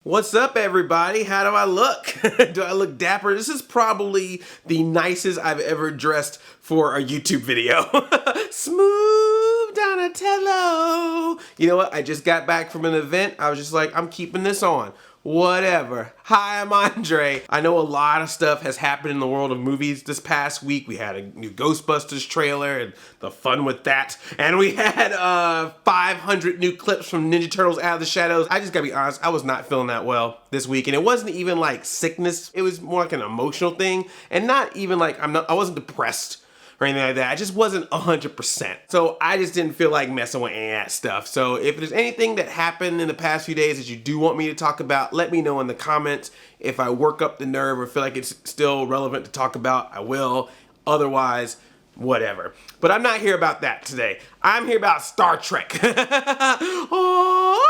What's up, everybody? How do I look? Do I look dapper? This is probably the nicest I've ever dressed for a YouTube video. Smooth Donatello. You know what? I just got back from an event. I was just like, I'm keeping this on. Whatever. Hi, I'm Andre. I know a lot of stuff has happened in the world of movies this past week. We had a new Ghostbusters trailer and the fun with that. And we had 500 new clips from Ninja Turtles Out of the Shadows. I just gotta be honest, I was not feeling that well this week. And it wasn't even like sickness. It was more like an emotional thing. And not even like, I wasn't depressed or anything like that. I just wasn't 100%. So I just didn't feel like messing with any of that stuff. So if there's anything that happened in the past few days that you do want me to talk about, let me know in the comments. If I work up the nerve or feel like it's still relevant to talk about, I will. Otherwise, whatever. But I'm not here about that today. I'm here about Star Trek. Oh,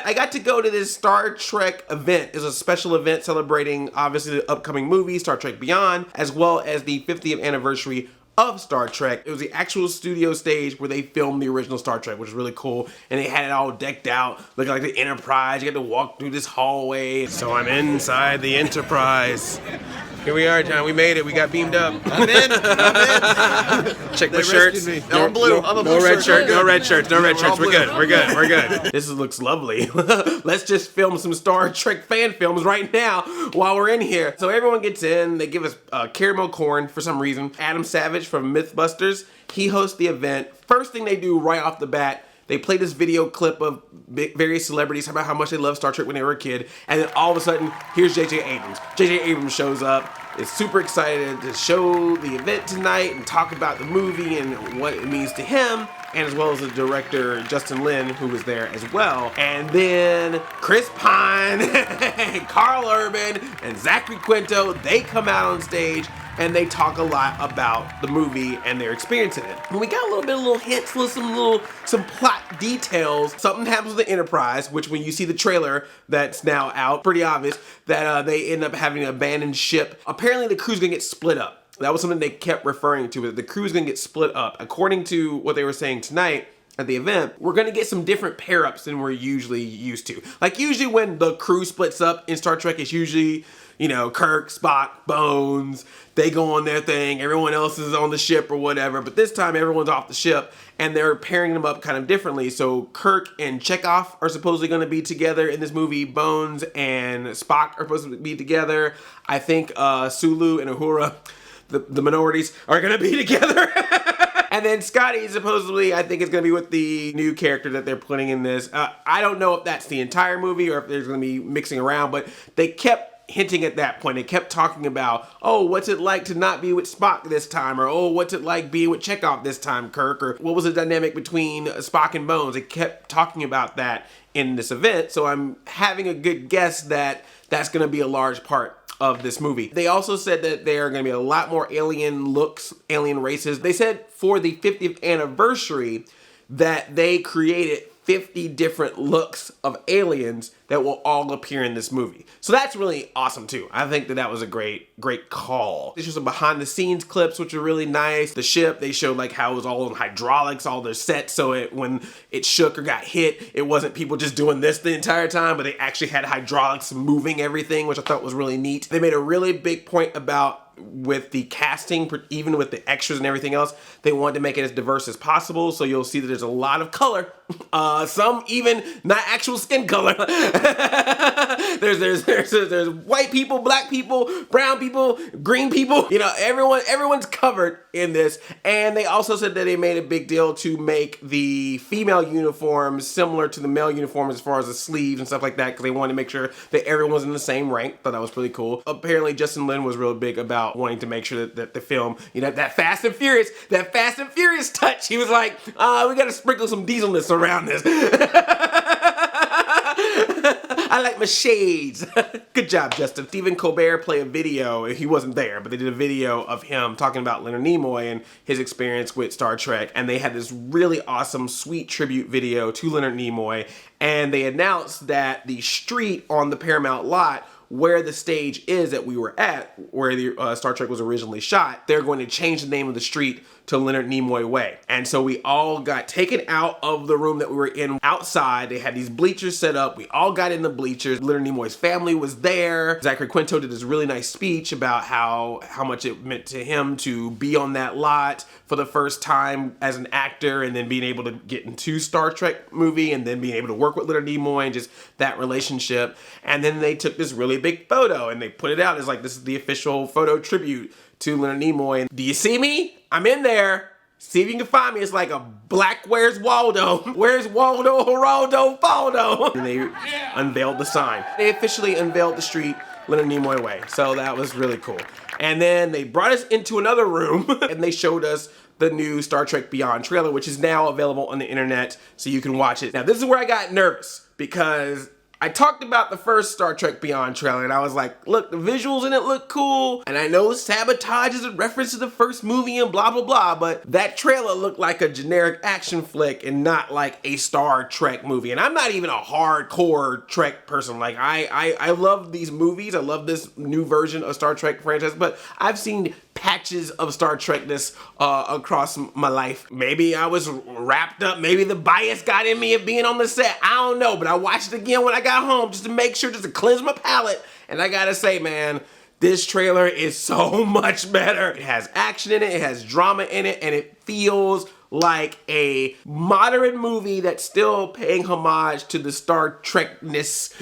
I got to go to this Star Trek event. It's a special event celebrating, obviously, the upcoming movie, Star Trek Beyond, as well as the 50th anniversary of Star Trek. It was the actual studio stage where they filmed the original Star Trek, which was really cool. And they had it all decked out, looking like the Enterprise. You had to walk through this hallway. So I'm inside the Enterprise. Here we are, John. We made it. We got beamed up. I'm in. Check my shirts. No, I'm blue. I'm a blue no red shirt. No No red shirts. No red shirts. We're good. We're good. We're good. This looks lovely. Let's just film some Star Trek fan films right now while we're in here. So everyone gets in. They give us caramel corn for some reason. Adam Savage from Mythbusters. He hosts the event. First thing they do right off the bat, they play this video clip of various celebrities about how much they love Star Trek when they were a kid. And then all of a sudden, here's JJ Abrams. JJ Abrams shows up, is super excited to show the event tonight and talk about the movie and what it means to him. And as well as the director, Justin Lin, who was there as well. And then Chris Pine, and Karl Urban, and Zachary Quinto, they come out on stage and they talk a lot about the movie and their experience in it. And we got a little hints, some plot details. Something happens with the Enterprise, which when you see the trailer that's now out, pretty obvious that they end up having an abandoned ship. Apparently the crew's gonna get split up. That was something they kept referring to, that the crew's gonna get split up. According to what they were saying tonight at the event, we're gonna get some different pair-ups than we're usually used to. Like usually when the crew splits up in Star Trek, it's usually, you know, Kirk, Spock, Bones, they go on their thing, everyone else is on the ship or whatever, but this time everyone's off the ship and they're pairing them up kind of differently. So Kirk and Chekhov are supposedly gonna be together in this movie. Bones and Spock are supposed to be together. I think Sulu and Uhura, the minorities, are gonna be together. And then Scotty supposedly, I think, is going to be with the new character that they're putting in this. I don't know if that's the entire movie or if there's going to be mixing around, but they kept hinting at that point. They kept talking about, oh, what's it like to not be with Spock this time? Or, oh, what's it like being with Chekhov this time, Kirk? Or what was the dynamic between Spock and Bones? They kept talking about that in this event. So I'm having a good guess that that's going to be a large part of this movie. They also said that there are going to be a lot more alien looks, alien races. They said for the 50th anniversary that they created 50 different looks of aliens that will all appear in this movie. So that's really awesome too. I think that was a great call. They showed some behind the scenes clips, which are really nice. The ship, they showed like how it was all in hydraulics, all their sets, so when it shook or got hit, it wasn't people just doing this the entire time, but they actually had hydraulics moving everything, which I thought was really neat. They made a really big point about with the casting, even with the extras and everything else, they wanted to make it as diverse as possible. So you'll see that there's a lot of color, some even not actual skin color. there's white people, black people, brown people, green people. You know, everyone's covered in this. And they also said that they made a big deal to make the female uniforms similar to the male uniforms as far as the sleeves and stuff like that, because they wanted to make sure that everyone's in the same rank. Thought that was pretty cool. Apparently, Justin Lin was real big about wanting to make sure that the film, you know, that Fast and Furious touch. He was like, we gotta sprinkle some dieselness around this. I like my shades. Good job, Justin. Stephen Colbert played a video. He wasn't there, but they did a video of him talking about Leonard Nimoy and his experience with Star Trek. And they had this really awesome, sweet tribute video to Leonard Nimoy. And they announced that the street on the Paramount lot where the stage is that we were at, where the Star Trek was originally shot, they're going to change the name of the street to Leonard Nimoy Way. And so we all got taken out of the room that we were in outside. They had these bleachers set up. We all got in the bleachers. Leonard Nimoy's family was there. Zachary Quinto did this really nice speech about how much it meant to him to be on that lot for the first time as an actor, and then being able to get into Star Trek movie, and then being able to work with Leonard Nimoy and just that relationship. And then they took this really big photo and they put it out as like, this is the official photo tribute to Leonard Nimoy. And do you see me? I'm in there. See if you can find me. It's like a black Where's Waldo? Where's Waldo, Geraldo, Faldo? And they unveiled the sign. They officially unveiled the street Leonard Nimoy Way. So that was really cool. And then they brought us into another room and they showed us the new Star Trek Beyond trailer, which is now available on the internet so you can watch it. Now this is where I got nervous, because I talked about the first Star Trek Beyond trailer and I was like, look, the visuals in it look cool, and I know sabotage is a reference to the first movie and blah, blah, blah, but that trailer looked like a generic action flick and not like a Star Trek movie. And I'm not even a hardcore Trek person. Like, I love these movies. I love this new version of Star Trek franchise, but I've seen patches of Star Trekness across my life. Maybe I was wrapped up. Maybe the bias got in me of being on the set. I don't know, but I watched it again when I got home just to make sure, just to cleanse my palate. And I gotta say, man, this trailer is so much better. It has action in it, it has drama in it, and it feels like a modern movie that's still paying homage to the Star Trekness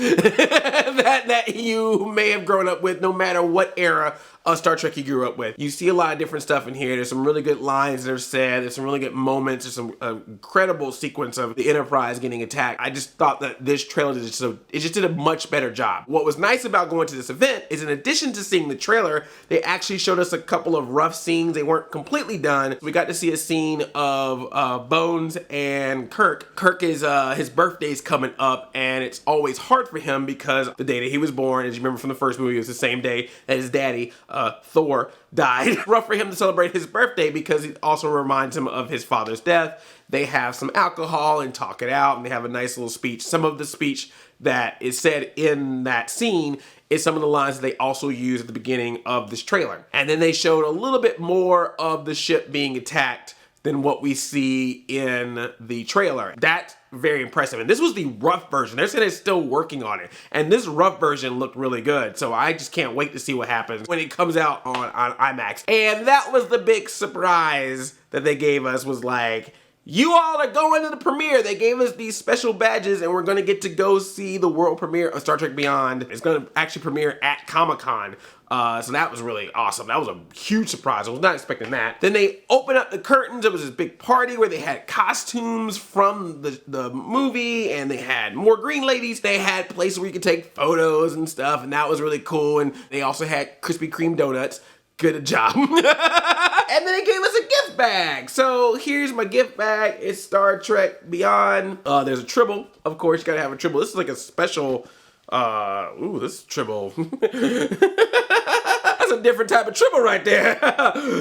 that you may have grown up with, no matter what era of Star Trek you grew up with. You see a lot of different stuff in here. There's some really good lines that are said. There's some really good moments. There's some incredible sequence of the Enterprise getting attacked. I just thought that this trailer just did a much better job. What was nice about going to this event is, in addition to seeing the trailer, they actually showed us a couple of rough scenes. They weren't completely done. We got to see a scene of Bones and Kirk. Kirk is, his birthday's coming up, and it's always hard for him because the day that he was born, as you remember from the first movie, it was the same day that his daddy, Thor, died. Rough for him to celebrate his birthday because it also reminds him of his father's death. They have some alcohol and talk it out, and they have a nice little speech. Some of the speech that is said in that scene is some of the lines that they also use at the beginning of this trailer. And then they showed a little bit more of the ship being attacked than what we see in the trailer. That's very impressive. And this was the rough version. They're saying they're still working on it. And this rough version looked really good. So I just can't wait to see what happens when it comes out on IMAX. And that was the big surprise that they gave us, was like, you all are going to the premiere. They gave us these special badges and we're gonna get to go see the world premiere of Star Trek Beyond. It's gonna actually premiere at Comic-Con. So that was really awesome. That was a huge surprise. I was not expecting that. Then they opened up the curtains. It was this big party where they had costumes from the movie, and they had more green ladies. They had places where you could take photos and stuff, and that was really cool. And they also had Krispy Kreme donuts. Good job. And then they gave us a gift bag. So here's my gift bag. It's Star Trek Beyond. There's a Tribble. Of course, you gotta have a Tribble. This is like a special, this Tribble. That's a different type of Tribble right there.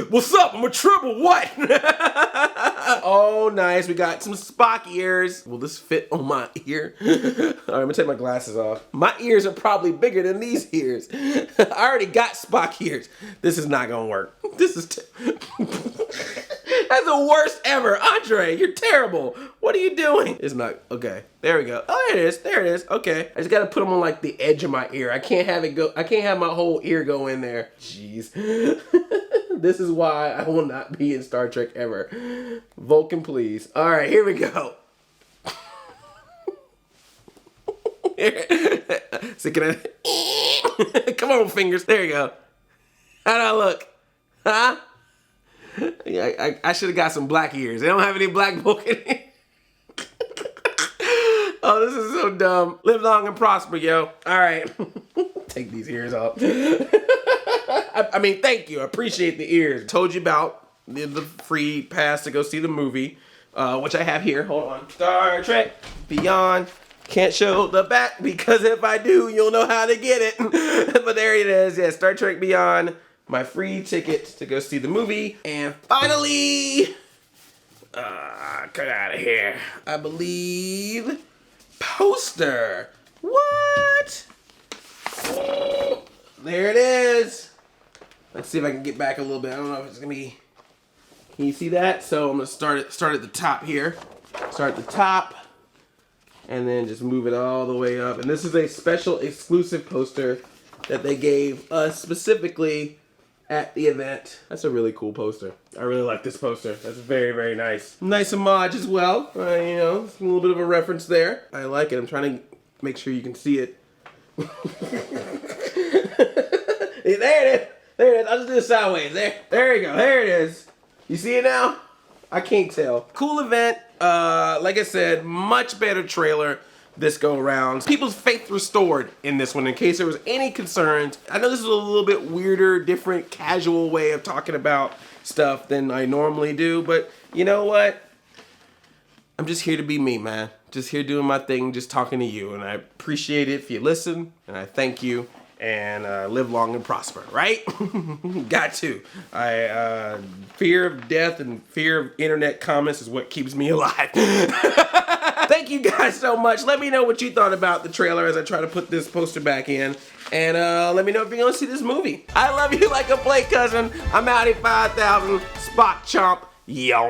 What's up? I'm a Tribble. What? Oh, nice. We got some Spock ears. Will this fit on my ear? All right, I'm gonna take my glasses off. My ears are probably bigger than these ears. I already got Spock ears. This is not gonna work. This is that's the worst ever. Andre, you're terrible. What are you doing? It's not, okay. There we go. Oh, there it is. There it is. Okay. I just gotta put them on like the edge of my ear. I can't have it go, I can't have my whole ear go in there. Jeez. This is why I will not be in Star Trek ever. Vulcan, please. All right, here we go. So can I? Come on, fingers. There you go. How do I look? Huh? Yeah, I should have got some black ears. They don't have any black Vulcan ears. Oh, this is so dumb. Live long and prosper, yo. All right. Take these ears off. I mean, thank you. I appreciate the ears. Told you about the free pass to go see the movie, which I have here. Hold on. Star Trek Beyond. Can't show the back because if I do, you'll know how to get it. But there it is. Yeah, Star Trek Beyond. My free ticket to go see the movie. And finally, cut out of here. I believe poster. What? there it is. Let's see if I can get back a little bit. I don't know if it's gonna be, can you see that? So I'm gonna start at the top here. Start at the top, and then just move it all the way up. And this is a special exclusive poster that they gave us specifically at the event. That's a really cool poster. I really like this poster. That's very, very nice. Nice homage as well. You know, a little bit of a reference there. I like it. I'm trying to make sure you can see it. There it is. There it is. I'll just do it sideways. There you go. There it is. You see it now? I can't tell. Cool event. Like I said, much better trailer this go around. People's faith restored in this one, in case there was any concerns. I know this is a little bit weirder, different, casual way of talking about stuff than I normally do, but you know what? I'm just here to be me, man. Just here doing my thing, just talking to you, and I appreciate it if you listen, and I thank you, and live long and prosper, right? Got to. Fear of death and fear of internet comments is what keeps me alive. Thank you guys so much. Let me know what you thought about the trailer as I try to put this poster back in. And let me know if you're gonna see this movie. I love you like a play cousin. I'm out at 5,000. Spot chomp. Yo.